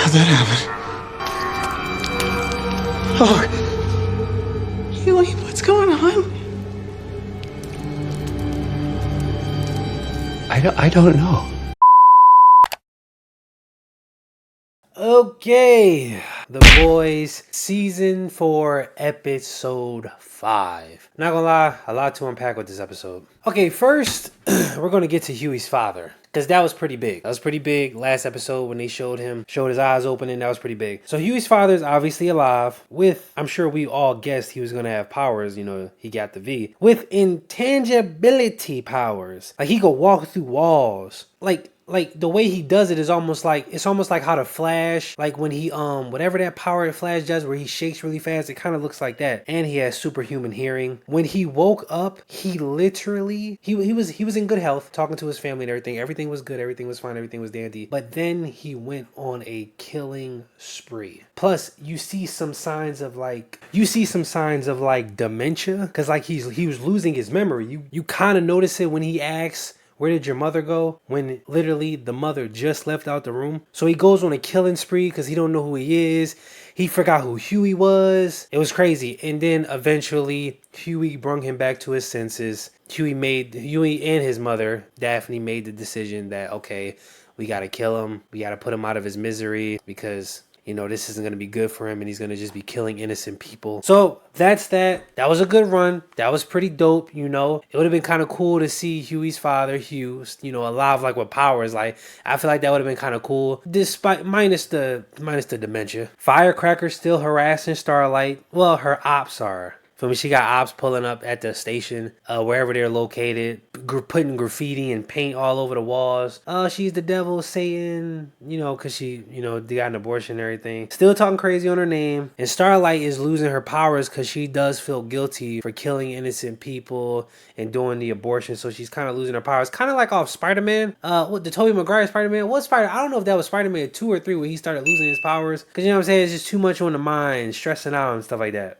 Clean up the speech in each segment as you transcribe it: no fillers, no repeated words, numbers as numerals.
How'd that happen? Oh, Hughie, what's going on? I don't know. Okay, The Boys Season 4 Episode 5. Not gonna lie, a lot to unpack with this episode. Okay, first, we're gonna get to Hughie's father. Because that was pretty big. That was pretty big last episode when they showed his eyes opening. That was pretty big. So Hughie's father is obviously alive with, I'm sure we all guessed he was going to have powers. You know, he got the V. With intangibility powers. Like he could walk through walls. Like the way he does it is almost like how the Flash, like when he whatever that power that Flash does where he shakes really fast, it kind of looks like that. And he has superhuman hearing. When he woke up, he literally he was in good health, talking to his family and everything. Everything was good, everything was fine, everything was dandy. But then he went on a killing spree. Plus, you see some signs of like dementia, because like he was losing his memory. You kind of notice it when he asks, "Where did your mother go?" When literally the mother just left out the room. So he goes on a killing spree because he don't know who he is. He forgot who Hughie was. It was crazy. And then eventually Hughie brought him back to his senses. Hughie and his mother, Daphne, made the decision that, okay, we got to kill him. We got to put him out of his misery because, you know, this isn't going to be good for him and he's going to just be killing innocent people. So that's that. That was a good run. That was pretty dope, you know. It would have been kind of cool to see Hughie's father, Hugh, you know, alive, like with powers. Like, I feel like that would have been kind of cool. Despite, minus the dementia. Firecracker's still harassing Starlight. Well, her ops are. For me, she got ops pulling up at the station, wherever they're located, putting graffiti and paint all over the walls. She's the devil, Satan, you know, because she, you know, they got an abortion and everything. Still talking crazy on her name. And Starlight is losing her powers because she does feel guilty for killing innocent people and doing the abortion. So she's kind of losing her powers. Kind of like off Spider-Man. What the Tobey Maguire Spider-Man? I don't know if that was Spider-Man 2 or 3 where he started losing his powers. Because, you know what I'm saying? It's just too much on the mind, stressing out and stuff like that.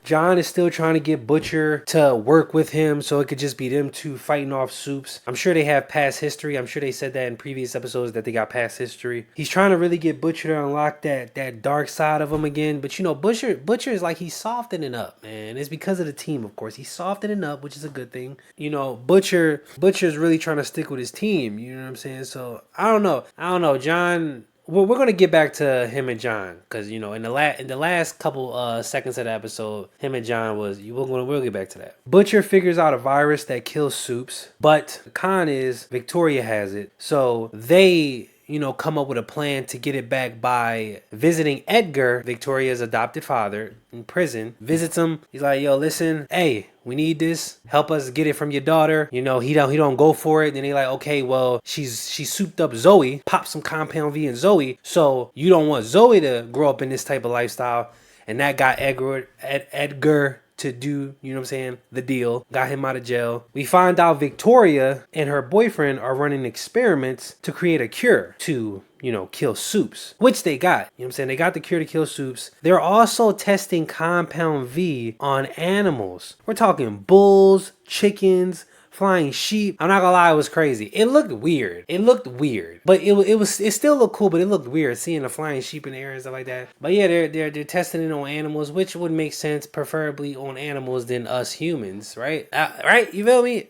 John is still trying to get Butcher to work with him so it could just be them two fighting off Soups. I'm sure they have past history. I'm sure they said that in previous episodes that they got past history. He's trying to really get Butcher to unlock that dark side of him again. But you know, Butcher is like he's softening up, man. It's because of the team, of course. He's softening up, which is a good thing. You know, Butcher's really trying to stick with his team. You know what I'm saying? So I don't know. John. Well, we're gonna get back to him and John because you know in the last couple seconds of the episode, him and John we'll get back to that. Butcher figures out a virus that kills Soups, but the con is Victoria has it, so they, you know, come up with a plan to get it back by visiting Edgar, Victoria's adopted father, in prison. Visits him. He's like, "Yo, listen, hey, we need this. Help us get it from your daughter." You know, he don't go for it. Then he like, "Okay, well, she souped up Zoe, popped some compound V in Zoe. So you don't want Zoe to grow up in this type of lifestyle." And that got Edgar to do, you know what I'm saying, the deal. Got him out of jail. We find out Victoria and her boyfriend are running experiments to create a cure to, you know, kill Soups, which they got. You know what I'm saying? They got the cure to kill Soups. They're also testing Compound V on animals. We're talking bulls, chickens, flying sheep. I'm not gonna lie, it was crazy. It looked weird. But it still looked cool, but it looked weird seeing the flying sheep in the air and stuff like that. But yeah, they're testing it on animals, which would make sense, preferably on animals than us humans, right? Right? You feel me?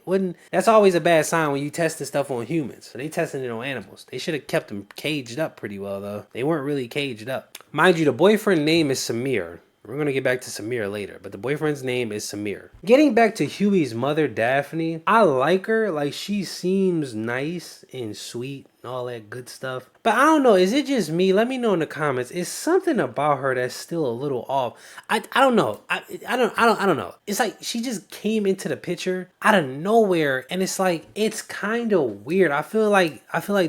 That's always a bad sign when you test this stuff on humans. So they testing it on animals. They should have kept them caged up pretty well though. They weren't really caged up. Mind you, the boyfriend name is Samir. We're going to get back to Samir later, but the boyfriend's name is Samir. Getting back to Hughie's mother, Daphne, I like her. Like, she seems nice and sweet and all that good stuff. But I don't know, is it just me? Let me know in the comments. Is something about her that's still a little off? I don't know. I don't know. It's like she just came into the picture out of nowhere, and it's like it's kind of weird. I feel like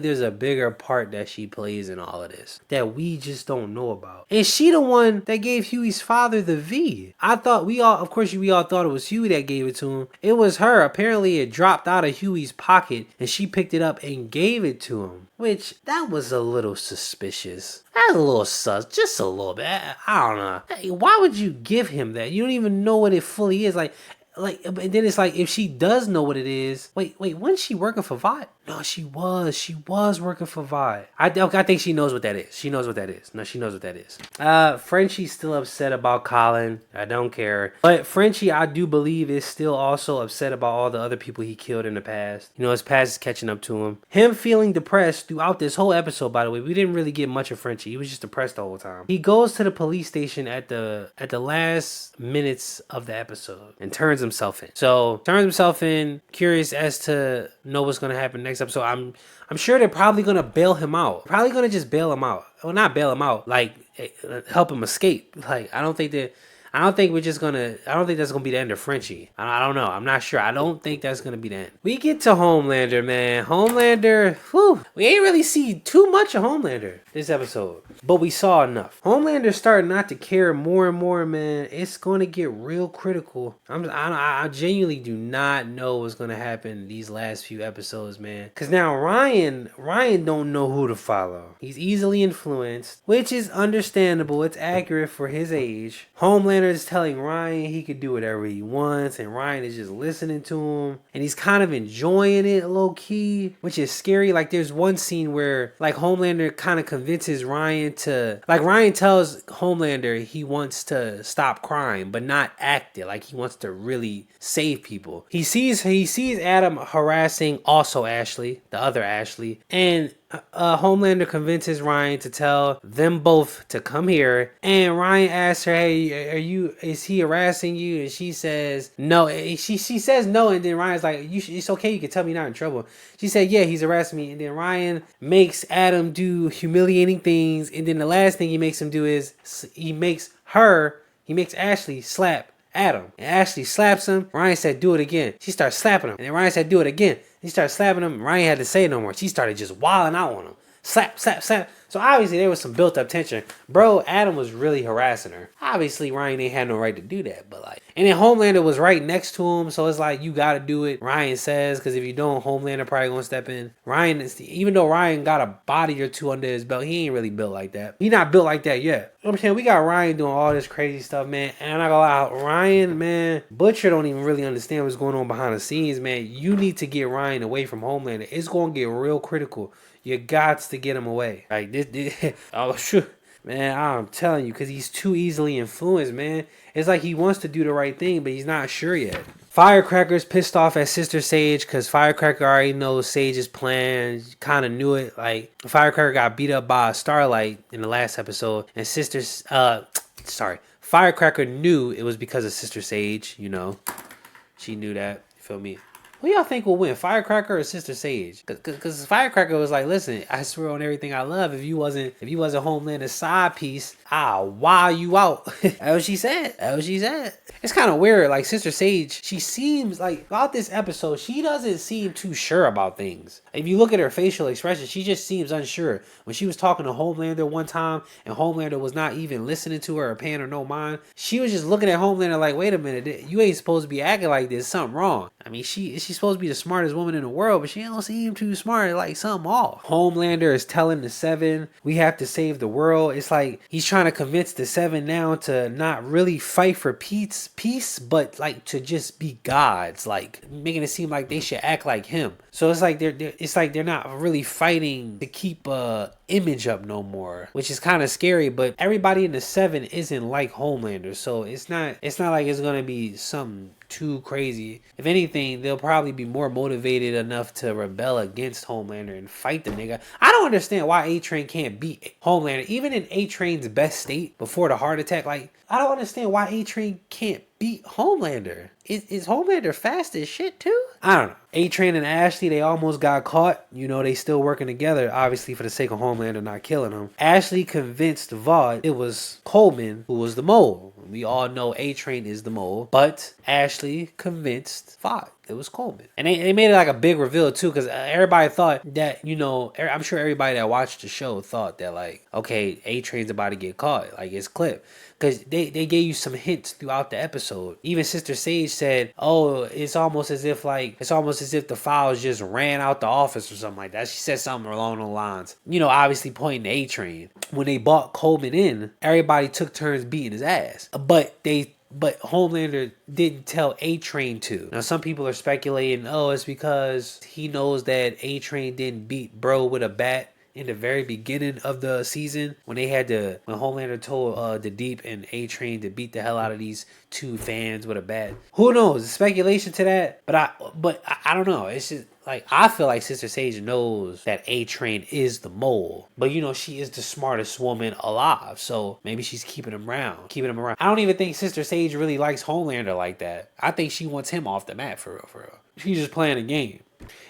there's a bigger part that she plays in all of this that we just don't know about. And she the one that gave Hughie's father the V. I thought we all thought it was Hughie that gave it to him. It was her. Apparently it dropped out of Hughie's pocket and she picked it up and gave it to him. Which, that was a little suspicious. That's a little sus. Just a little bit. I don't know. Hey, why would you give him that? You don't even know what it fully is. Like like, and then it's like, if she does know what it is, wait, wasn't she working for Vought? No, she was working for Vought. I think she knows what that is. She knows what that is. No, she knows what that is. Frenchie's still upset about Colin. I don't care. But Frenchie, I do believe, is still also upset about all the other people he killed in the past. You know, his past is catching up to him. Him feeling depressed throughout this whole episode, by the way. We didn't really get much of Frenchie. He was just depressed the whole time. He goes to the police station at the last minutes of the episode and turns himself in. So, turns himself in, curious as to know what's going to happen next episode. I'm sure they're probably going to bail him out. Probably going to just bail him out. Well, not bail him out, like help him escape. Like, I don't think that's gonna be the end of Frenchie. I don't know. I'm not sure. I don't think that's gonna be the end. We get to Homelander, man. Homelander, whew. We ain't really see too much of Homelander this episode, but we saw enough. Homelander's starting not to care more and more, man. It's gonna get real critical. I genuinely do not know what's gonna happen these last few episodes, man. Cause now Ryan don't know who to follow. He's easily influenced, which is understandable. It's accurate for his age. Homelander is telling Ryan he could do whatever he wants, and Ryan is just listening to him, and he's kind of enjoying it low key, which is scary. Like, there's one scene where, like, Homelander kind of convinces Ryan to, like, Ryan tells Homelander he wants to stop crime but not act it, like he wants to really save people. He sees Adam harassing also Ashley, the other Ashley, and Homelander convinces Ryan to tell them both to come here, and Ryan asks her, "Hey, is he harassing you?" And she says no. She says no, and then Ryan's like, "It's okay, you can tell me, not in trouble." She said, "Yeah, he's harassing me." And then Ryan makes Adam do humiliating things, and then the last thing he makes him do is he makes Ashley slap Adam, and Ashley slaps him. Ryan said, "Do it again." She starts slapping him, and then Ryan said, "Do it again." He started slapping him. Ryan had to say no more. She started just wilding out on him. Slap, slap, slap. So obviously there was some built up tension. Bro, Adam was really harassing her. Obviously Ryan ain't had no right to do that, but like, and then Homelander was right next to him, so it's like, you gotta do it, Ryan says, because if you don't, Homelander probably gonna step in. Ryan is, even though Ryan got a body or two under his belt, he ain't really built like that. He not built like that yet. You know what I'm saying? We got Ryan doing all this crazy stuff, man. And I'm not gonna lie, Ryan, man, Butcher don't even really understand what's going on behind the scenes, man. You need to get Ryan away from Homelander. It's gonna get real critical. You got to get him away. Like, this oh, shoot. Man, I'm telling you, because he's too easily influenced, man. It's like he wants to do the right thing, but he's not sure yet. Firecracker's pissed off at Sister Sage because Firecracker already knows Sage's plan. Kind of knew it. Like, Firecracker got beat up by Starlight in the last episode, and Firecracker knew it was because of Sister Sage, you know. She knew that. You feel me? Who y'all think will win, Firecracker or Sister Sage? Because Firecracker was like, listen, I swear on everything I love, if you wasn't Homelander's side piece, I'll wow you out. That's what she said. It's kind of weird. Like, Sister Sage, she seems like, throughout this episode, she doesn't seem too sure about things. If you look at her facial expression, she just seems unsure. When she was talking to Homelander one time, and Homelander was not even listening to her or paying her no mind, she was just looking at Homelander like, wait a minute, you ain't supposed to be acting like this. Something wrong. I mean, she's supposed to be the smartest woman in the world, but she don't seem too smart. Like, something off. Homelander is telling the Seven, we have to save the world. It's like he's trying to convince the Seven now to not really fight for peace, but like to just be gods, like making it seem like they should act like him. So it's like they're not really fighting to keep a image up no more, which is kind of scary. But everybody in the Seven isn't like Homelander, so it's not like it's gonna be something too crazy. If anything, they'll probably be more motivated enough to rebel against Homelander and fight the nigga. I don't understand why A-Train can't beat Homelander, even in A-Train's best state before the heart attack. Like, I don't understand why A-Train can't beat Homelander. Is Homelander fast as shit too? I don't know. A-Train and Ashley, they almost got caught. You know, they still working together, obviously for the sake of Homelander not killing him. Ashley convinced Vought it was Coleman who was the mole. We all know A-Train is the mole, but Ashley convinced Vought it was Coleman. And they made it like a big reveal too, because everybody thought that, you know, I'm sure everybody that watched the show thought that, like, okay, A-Train's about to get caught, like, it's clipped. Because they gave you some hints throughout the episode. Even Sister Sage said, oh, it's almost as if the files just ran out the office or something like that. She said something along those lines. You know, obviously pointing to A-Train. When they brought Coleman in, everybody took turns beating his ass. But they but Homelander didn't tell A-Train to. Now some people are speculating, oh, it's because he knows that A-Train didn't beat bro with a bat in the very beginning of the season when Homelander told the Deep and A-Train to beat the hell out of these two fans with a bat. Who knows? There's speculation to that, but I don't know. It's just like I feel like Sister Sage knows that A-Train is the mole, but you know she is the smartest woman alive, so maybe she's keeping him around. I don't even think Sister Sage really likes Homelander like that. I think she wants him off the map for real. She's just playing a game.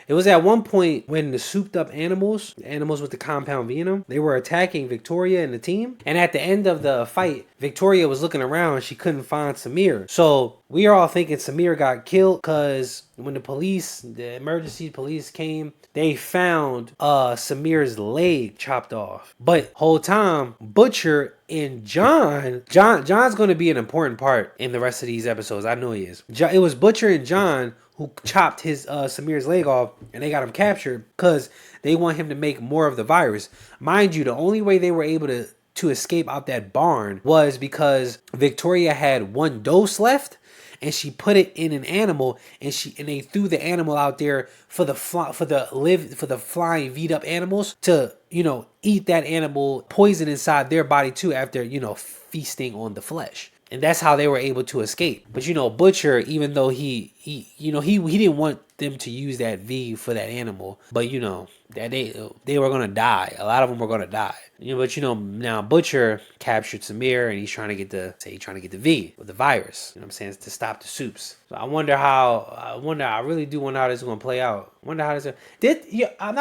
It was at one point when the souped up animals, the animals with the compound venom, they were attacking Victoria and the team. And at the end of the fight, Victoria was looking around. She couldn't find Samir. So we are all thinking Samir got killed because when the emergency police came, they found Samir's leg chopped off. But whole time, Butcher and John's going to be an important part in the rest of these episodes. I know he is. It was Butcher and John who chopped his Samir's leg off, and they got him captured because they want him to make more of the virus. Mind you, the only way they were able to escape out that barn was because Victoria had one dose left, and she put it in an animal, and they threw the animal out there for the flying V'd up animals to eat that animal, poison inside their body too after feasting on the flesh. And that's how they were able to escape. But Butcher, even though he didn't want them to use that V for that animal, but that they were gonna die. A lot of them were gonna die. But now Butcher captured Samir, and he's trying to get the V with the virus. You know what I'm saying, to stop the soups. So I really do wonder how this is gonna play out. I'm not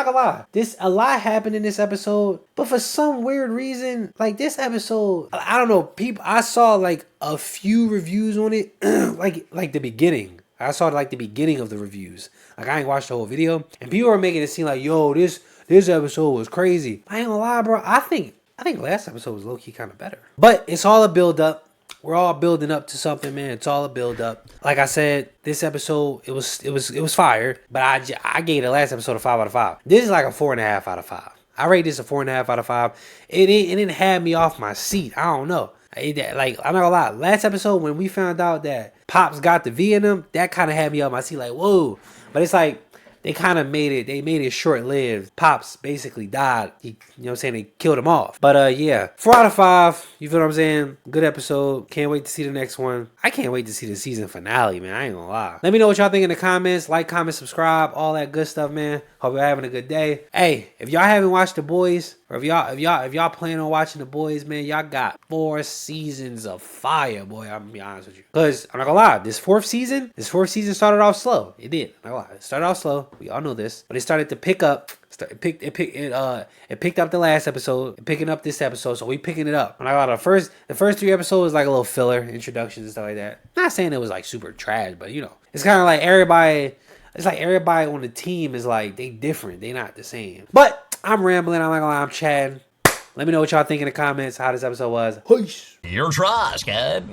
gonna lie. A lot happened in this episode, but for some weird reason, like this episode, I don't know. I saw like a few reviews on it, like the beginning. I saw like the beginning of the reviews. Like I ain't watched the whole video, and people were making it seem like, yo, this episode was crazy. I ain't gonna lie, bro. I think last episode was low key kind of better. But it's all a build up. We're all building up to something, man. It's all a build up. Like I said, this episode it was fire, but I gave the last episode a 5 out of 5. This is like a 4.5 out of 5. I rate this a 4.5 out of 5. It didn't have me off my seat. I don't know. Like I'm not gonna lie. Last episode when we found out that Pops got the V in him, that kind of had me off my seat. Like whoa. But it's like they kind of made it short lived. Pops basically died. They killed him off. But yeah, 4 out of 5. You feel what I'm saying? Good episode. Can't wait to see the next one. I can't wait to see the season finale, man. I ain't gonna lie. Let me know what y'all think in the comments. Like, comment, subscribe, all that good stuff, man. Hope y'all having a good day. Hey, if y'all haven't watched The Boys, or if y'all plan on watching The Boys, man, y'all got 4 seasons of fire, boy. I'm gonna be honest with you. Cause I'm not gonna lie, this fourth season started off slow. It did. I'm not gonna lie. It started off slow. We all know this, but it started to pick up. It picked up the last episode, picking up this episode, so we picking it up. When I got the first 3 episodes, like a little filler, introductions and stuff like that. Not saying it was like super trash, but it's kind of like everybody. It's like everybody on the team is like they different. They not the same. But I'm rambling. I'm not gonna lie. I'm chatting. Let me know what y'all think in the comments. How this episode was. Peace. Your trash, kid.